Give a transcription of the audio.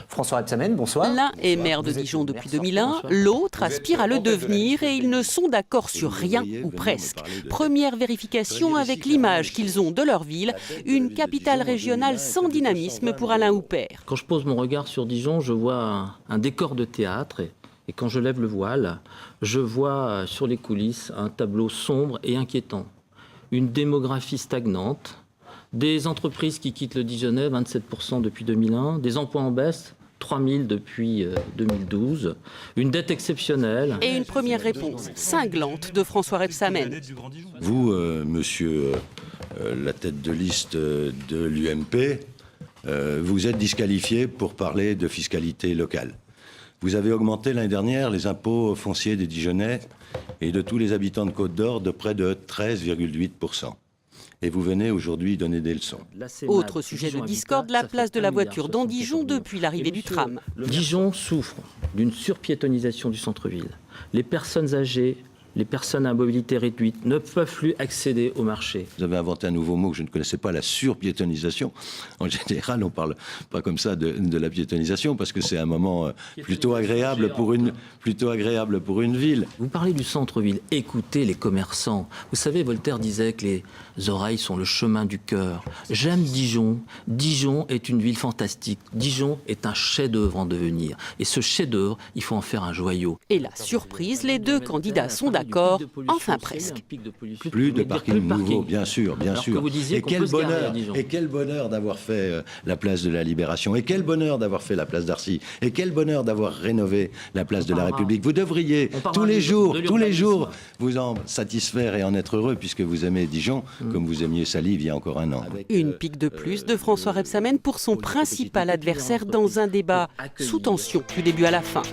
François Rebsamen, bonsoir. L'un est maire de Dijon depuis 2001, l'autre aspire à le devenir et ils ne sont d'accord sur rien ou presque. Première vérification avec l'image qu'ils ont de leur ville, une capitale régionale sans dynamisme pour Alain Houpert. Quand je pose mon regard sur Dijon, je vois un décor de théâtre et quand je lève le voile, je vois sur les coulisses un tableau sombre et inquiétant. Une démographie stagnante, des entreprises qui quittent le Dijonnais, 27% depuis 2001, des emplois en baisse, 3000 depuis 2012, une dette exceptionnelle. Et une première réponse cinglante de François Rebsamen. Vous, monsieur la tête de liste de l'UMP, vous êtes disqualifié pour parler de fiscalité locale. Vous avez augmenté l'année dernière les impôts fonciers des Dijonnais et de tous les habitants de Côte-d'Or de près de 13,8%. Et vous venez aujourd'hui donner des leçons. Autre sujet de discorde, la place de la voiture dans Dijon depuis l'arrivée du tram. Dijon souffre d'une surpiétonisation du centre-ville. Les personnes âgées, les personnes à mobilité réduite ne peuvent plus accéder au marché. Vous avez inventé un nouveau mot que je ne connaissais pas, la surpiétonisation. En général, on ne parle pas comme ça de la piétonisation parce que c'est un moment plutôt agréable pour une ville. Vous parlez du centre-ville, écoutez les commerçants. Vous savez, Voltaire disait que les oreilles sont le chemin du cœur. J'aime Dijon. Dijon est une ville fantastique. Dijon est un chef-d'œuvre en devenir. Et ce chef-d'œuvre, il faut en faire un joyau. Et la surprise, les deux candidats sont d'accord. Enfin presque. Plus de parking nouveau, bien sûr, bien sûr. Et quel bonheur d'avoir fait la place de la Libération. Et quel bonheur d'avoir fait la place d'Arcy. Et quel bonheur d'avoir rénové la place de la République. Vous devriez tous les jours vous en satisfaire et en être heureux puisque vous aimez Dijon comme vous aimiez Salive il y a encore un an. Une pique de plus de François Rebsamen pour son principal adversaire dans un débat sous tension du début à la fin.